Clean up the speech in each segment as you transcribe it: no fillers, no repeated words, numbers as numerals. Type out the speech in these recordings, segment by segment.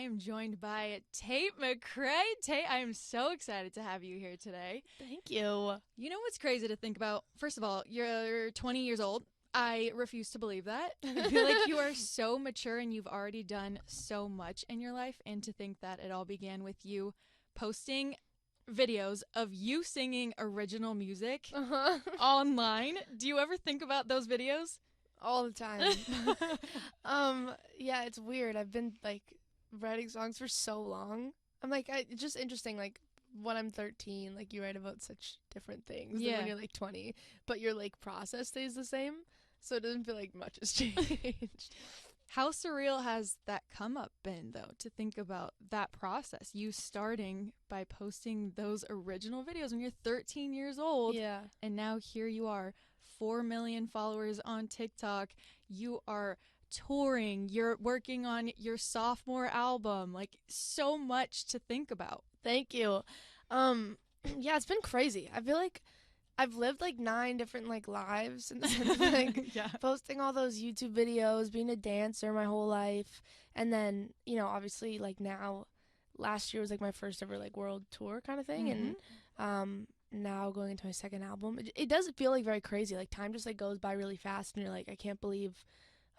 am joined by Tate McRae. Tate, I am so excited to have you here today. Thank you. You know what's crazy to think about? First of all, you're 20 years old. I refuse to believe that. I feel like you are so mature and you've already done so much in your life. And to think that it all began with you posting videos of you singing original music online. Do you ever think about those videos? All the time. Yeah, it's weird. I've been writing songs for so long. It's just interesting, when I'm 13, you write about such different things than when you're 20, but your process stays the same, so it doesn't feel like much has changed. How surreal has that come up been, though, to think about that process? You starting by posting those original videos when you're 13 years old. Yeah. And now here you are, 4 million followers on TikTok. You are touring. You're working on your sophomore album. So much to think about. Thank you. Yeah, it's been crazy. I feel like I've lived 9 different lives in the sense of posting all those YouTube videos, being a dancer my whole life, and then obviously now last year was my first ever world tour kind of thing, and now going into my second album, it does feel very crazy. Time just goes by really fast, and you're I can't believe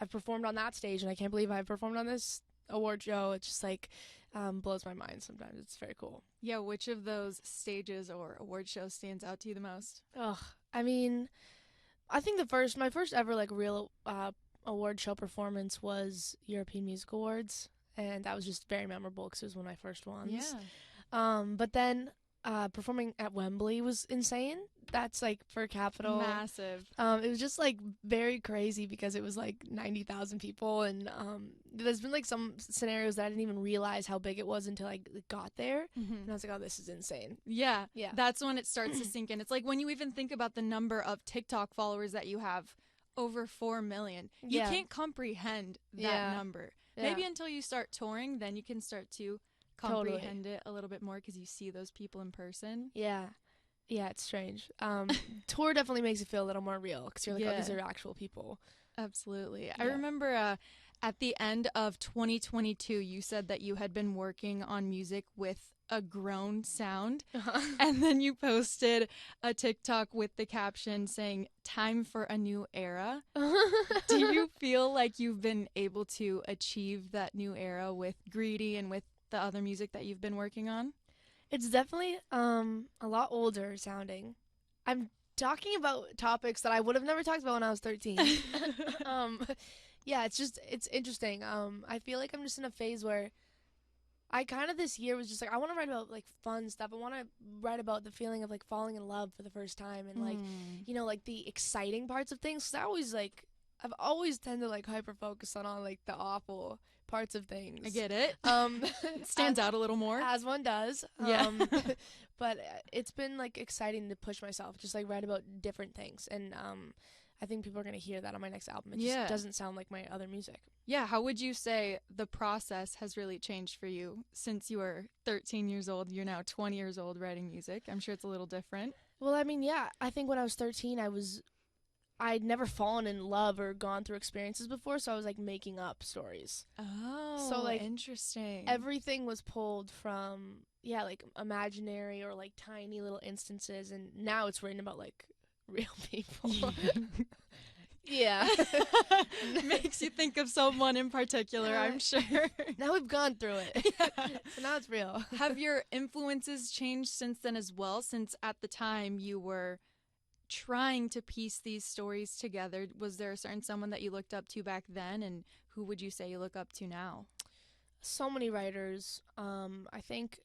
I've performed on that stage, and I can't believe I've performed on this award show. It just blows my mind sometimes. It's very cool. Yeah, which of those stages or award shows stands out to you the most? I mean, I think my first ever real award show performance was European Music Awards, and that was just very memorable because it was one of my first ones. Yeah. But then performing at Wembley was insane. That's for Capitol. Massive. It was just very crazy because it was 90,000 people, and there's been some scenarios that I didn't even realize how big it was until I got there, and I was oh, this is insane. Yeah. That's when it starts to sink in. It's when you even think about the number of TikTok followers that you have, over 4 million. You can't comprehend that number. Maybe until you start touring, then you can start to comprehend it a little bit more because you see those people in person. Yeah, it's strange. Tour definitely makes it feel a little more real because you're oh, these are actual people. Absolutely. I remember at the end of 2022, you said that you had been working on music with a grown sound, and then you posted a TikTok with the caption saying, "Time for a new era." Do you feel like you've been able to achieve that new era with Greedy and with the other music that you've been working on? It's definitely a lot older sounding. I'm talking about topics that I would have never talked about when I was 13. Yeah, it's interesting. I feel like I'm just in a phase where I kind of this year was just I want to write about fun stuff. I want to write about the feeling of falling in love for the first time and the exciting parts of things. 'Cause I've always tend to hyper focus on all the awful parts of things. I get it. It stands out a little more, as one does. Yeah. But it's been exciting to push myself, just write about different things, and I think people are gonna hear that on my next album. It just doesn't sound like my other music. Yeah. How would you say the process has really changed for you since you were 13 years old? You're now 20 years old writing music. I'm sure it's a little different. Well, I mean, yeah. I think when I was 13, I'd never fallen in love or gone through experiences before, so I was making up stories. Oh, so interesting. Everything was pulled from imaginary or tiny little instances, and now it's written about real people. Yeah. Makes you think of someone in particular, I'm sure. Now we've gone through it. So now it's real. Have your influences changed since then as well? Since at the time you were trying to piece these stories together, was there a certain someone that you looked up to back then, and who would you say you look up to now? So many writers. I think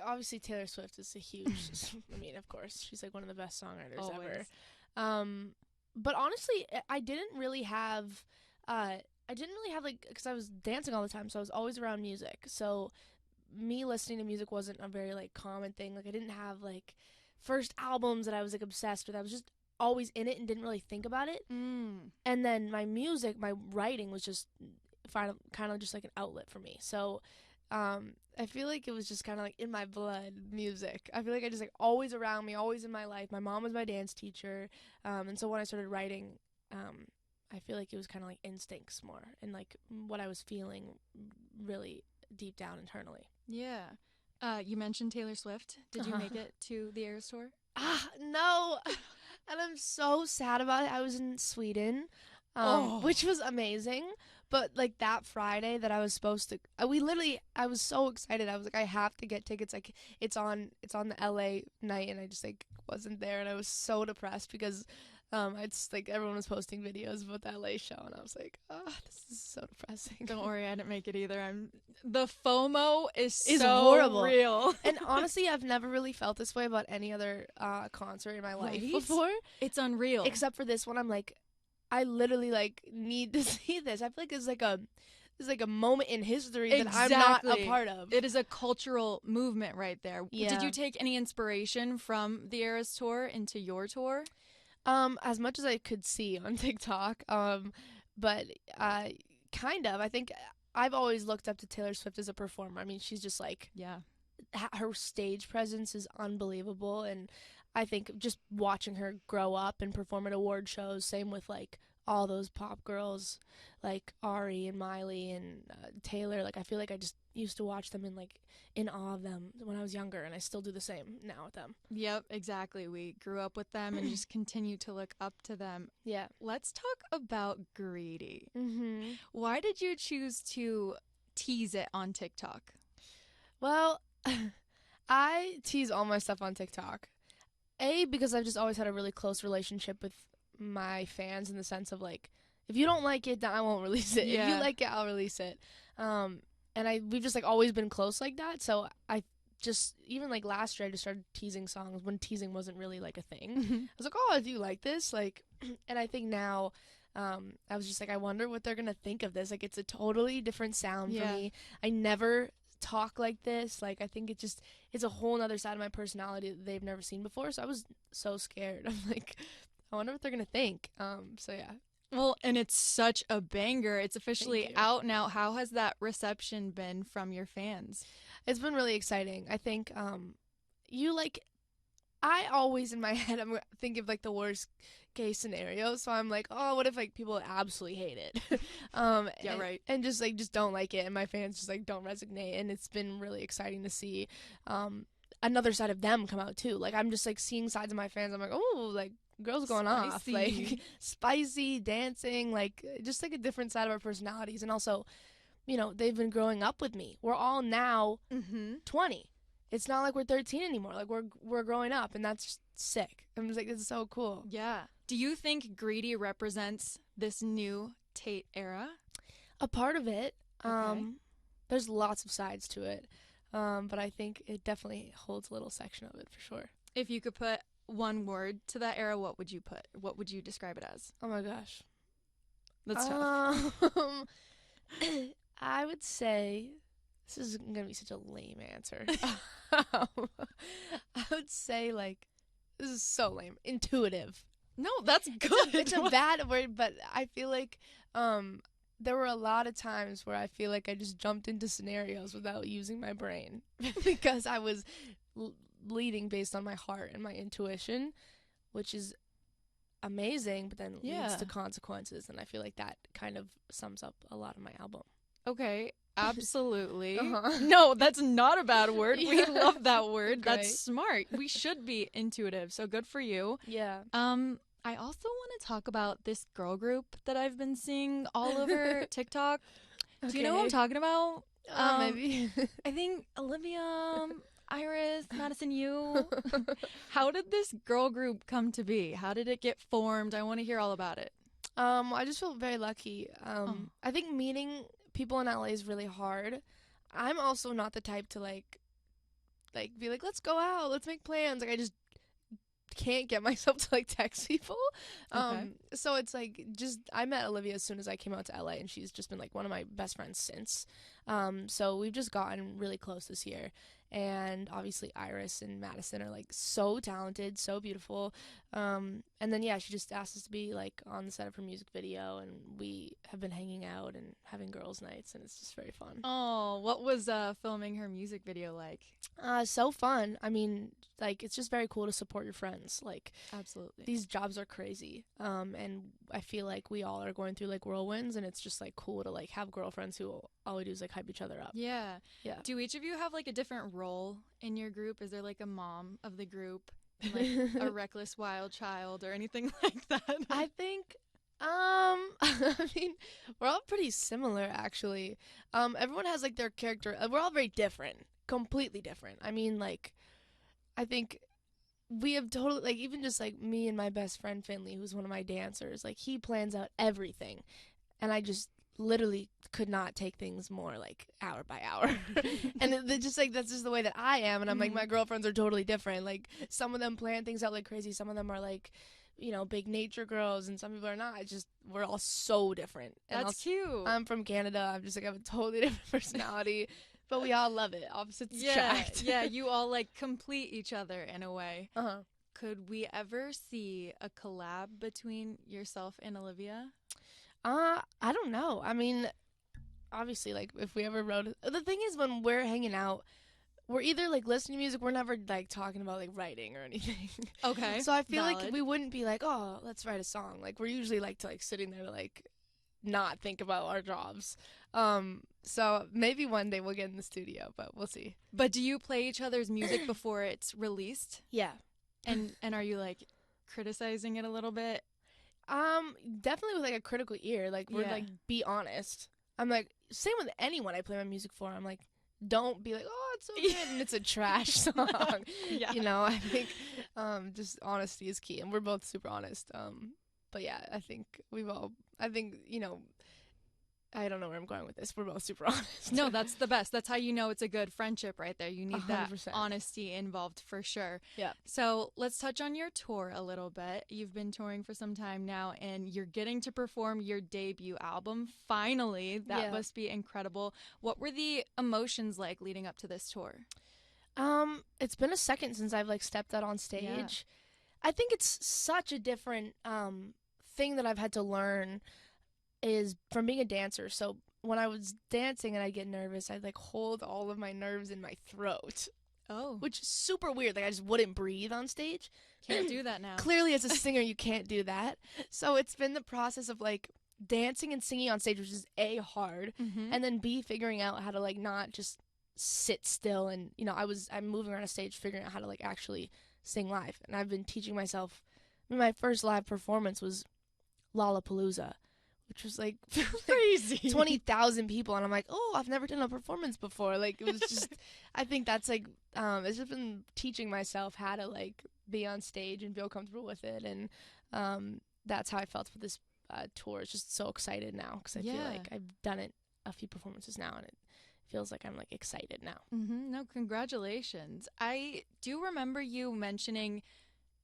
obviously Taylor Swift is a huge I mean, of course, she's one of the best songwriters ever. But honestly, I didn't really have because I was dancing all the time, so I was always around music. So me listening to music wasn't a very common thing. I didn't have first albums that I was obsessed with. I was just always in it and didn't really think about it. And then my writing was just kind of just an outlet for me. So I feel it was just kind of in my blood, music. I feel I just always around me, always in my life. My mom was my dance teacher, and so when I started writing, I feel it was kind of instincts more, and what I was feeling really deep down internally. Yeah. You mentioned Taylor Swift. Did you make it to the Eras Tour? No. And I'm so sad about it. I was in Sweden, which was amazing. But like that Friday that I was supposed to, I was so excited. I was like, I have to get tickets. Like it's on the LA night, and I just like wasn't there, and I was so depressed because it's like everyone was posting videos about the LA show, and I was like, this is so depressing. Don't worry, I didn't make it either. The FOMO is so horrible. Real. And honestly, I've never really felt this way about any other concert in my life before. It's unreal. Except for this one, I'm like, I literally like need to see this. I feel like it's like a moment in history that I'm not a part of. It is a cultural movement right there. Yeah. Did you take any inspiration from the Eras Tour into your tour? As much as I could see on TikTok, but kind of. I think I've always looked up to Taylor Swift as a performer. I mean, she's just like, her stage presence is unbelievable, and I think just watching her grow up and perform at award shows, same with like all those pop girls like Ari and Miley and Taylor. Like I feel like I just used to watch them and like in awe of them when I was younger, and I still do the same now with them. Yep, exactly. We grew up with them and just continue to look up to them. Yeah. Let's talk about Greedy. Mm-hmm. Why did you choose to tease it on TikTok? Well, I tease all my stuff on TikTok. Because I've just always had a really close relationship with my fans in the sense of like, if you don't like it, then I won't release it. Yeah. If you like it, I'll release it. And we've just like always been close like that. So I just, even like last year, I just started teasing songs when teasing wasn't really like a thing. Mm-hmm. I was like, oh, do you like this? Like, and I think now, I was just like, I wonder what they're gonna think of this. Like, it's a totally different sound for me. I never talk like this. Like, I think it's a whole other side of my personality that they've never seen before. So I was so scared. I'm like, I wonder what they're gonna think. So yeah. Well, and it's such a banger. It's officially out now. How has that reception been from your fans? It's been really exciting. I think I always in my head I'm thinking of like the worst case scenario. So I'm like, oh, what if like people absolutely hate it? Right. And just don't like it, and my fans just like don't resonate. And it's been really exciting to see another side of them come out too. Like I'm just like seeing sides of my fans. I'm like, oh, like girls going off, like spicy dancing, like just like a different side of our personalities. And also, you know, they've been growing up with me. We're all now 20. It's not like we're 13 anymore. Like we're growing up, and that's just sick. I'm just like, it's so cool. Yeah. Do you think Greedy represents this new Tate era? A part of it. Okay. There's lots of sides to it. But I think it definitely holds a little section of it for sure. If you could put one word to that era, what would you put? What would you describe it as? Oh my gosh. That's tough. I would say, this is going to be such a lame answer. I would say, like, this is so lame. Intuitive. No, that's good. It's a bad word, but I feel like there were a lot of times where I feel like I just jumped into scenarios without using my brain because I was leading based on my heart and my intuition, which is amazing, but then leads to consequences. And I feel like that kind of sums up a lot of my album. Okay, absolutely. No, that's not a bad word. We love that word. Great. That's smart. We should be intuitive, so good for you. Yeah. I also want to talk about this girl group that I've been seeing all over TikTok. Okay. Do you know what I'm talking about? Maybe. I think Olivia, Iris, Madison, you. How did this girl group come to be? How did it get formed? I want to hear all about it. I just feel very lucky. I think meeting people in LA is really hard. I'm also not the type to like be like, let's go out, let's make plans. Like I just can't get myself to like text people. So it's like I met Olivia as soon as I came out to LA, and she's just been like one of my best friends since. So we've just gotten really close this year. And obviously Iris and Madison are like so talented, so beautiful. And then, yeah, she just asked us to be, like, on the set of her music video, and we have been hanging out and having girls' nights, and it's just very fun. Oh, what was filming her music video like? So fun. I mean, like, it's just very cool to support your friends. Like, absolutely, these jobs are crazy. And I feel like we all are going through, like, whirlwinds, and it's just, like, cool to, like, have girlfriends who all we do is, like, hype each other up. Yeah. Yeah. Do each of you have, like, a different role in your group? Is there, like, a mom of the group, like a reckless wild child or anything like that? I think, I mean, we're all pretty similar, actually. Everyone has, like, their character. We're all very different. Completely different. I mean, like, I think we have totally, like, even just, like, me and my best friend Finley, who's one of my dancers, like, he plans out everything, and I just literally could not take things more, like, hour by hour. And it just, like, that's just the way that I am, and I'm like, my girlfriends are totally different. Like, some of them plan things out like crazy, some of them are, like, you know, big nature girls, and some people are not. It's just, we're all so different. And that's cute. I'm from Canada. I'm just, like, I have a totally different personality. But we all love it. Opposites attract. Yeah, you all, like, complete each other in a way. Uh-huh. Could we ever see a collab between yourself and Olivia? I don't know. I mean, obviously, like, if we ever wrote... The thing is, when we're hanging out, we're either, like, listening to music. We're never, like, talking about, like, writing or anything. Okay. So I feel like we wouldn't be like, oh, let's write a song. Like, we're usually, like, sitting there to, like, not think about our jobs. So maybe one day we'll get in the studio, but we'll see. But do you play each other's music before it's released? Yeah. And are you, like, criticizing it a little bit? Definitely with, like, a critical ear. Like, we're like, be honest. I'm like, same with anyone I play my music for. I'm like, don't be like, oh, it's so good, and it's a trash song. Yeah. You know, I think just honesty is key, and we're both super honest. But yeah, I think you know, I don't know where I'm going with this. We're both super honest. No, that's the best. That's how you know it's a good friendship right there. You need 100%. that honesty involved for sure. Yeah. So let's touch on your tour a little bit. You've been touring for some time now, and you're getting to perform your debut album. Finally, that must be incredible. What were the emotions like leading up to this tour? It's been a second since I've, like, stepped out on stage. Yeah. I think it's such a different thing that I've had to learn is from being a dancer. So when I was dancing and I'd get nervous, I'd, like, hold all of my nerves in my throat. Oh. Which is super weird. Like, I just wouldn't breathe on stage. Can't do that now. Clearly, as a singer, you can't do that. So it's been the process of, like, dancing and singing on stage, which is A, hard, and then B, figuring out how to, like, not just sit still. And, you know, I'm moving around a stage figuring out how to, like, actually sing live. And I've been teaching myself. I mean, my first live performance was Lollapalooza, which was, like, crazy. 20,000 people. And I'm like, oh, I've never done a performance before. Like, it was just, I think that's, like, it's just been teaching myself how to, like, be on stage and feel comfortable with it. And that's how I felt with this tour. It's just so excited now because I feel like I've done it a few performances now, and it feels like I'm, like, excited now. No, congratulations. I do remember you mentioning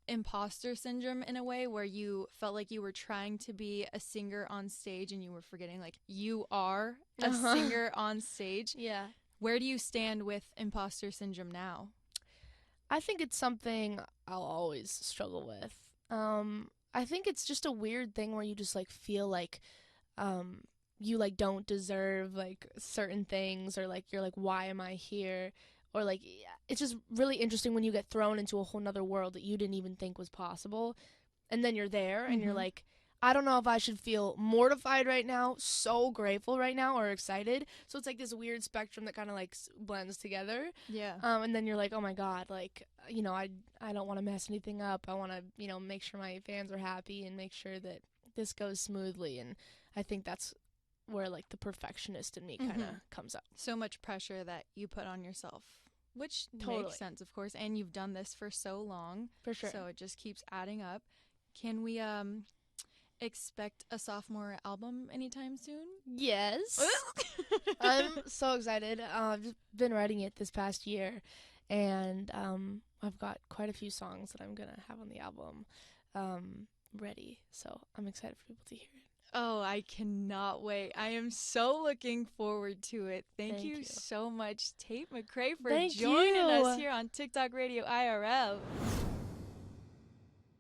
imposter syndrome in a way where you felt like you were trying to be a singer on stage and you were forgetting, like, you are a singer on stage. Yeah. Where do you stand with imposter syndrome now? I think it's something I'll always struggle with. I think it's just a weird thing where you just, like, feel like you, like, don't deserve, like, certain things, or, like, you're like, why am I here? Or, like, it's just really interesting when you get thrown into a whole nother world that you didn't even think was possible. And then you're there and you're like, I don't know if I should feel mortified right now, so grateful right now, or excited. So it's like this weird spectrum that kind of, like, blends together. Yeah. And then you're like, oh my God, like, you know, I don't want to mess anything up. I want to, you know, make sure my fans are happy and make sure that this goes smoothly. And I think that's where, like, the perfectionist in me kind of comes up. So much pressure that you put on yourself, which totally makes sense, of course. And you've done this for so long. For sure. So it just keeps adding up. Can we expect a sophomore album anytime soon? Yes. I'm so excited. I've just been writing it this past year, and I've got quite a few songs that I'm gonna have on the album ready. So I'm excited for people to hear it. Oh, I cannot wait. I am so looking forward to it. Thank you so much, Tate McRae, for joining us here on Tik Tok Radio IRL.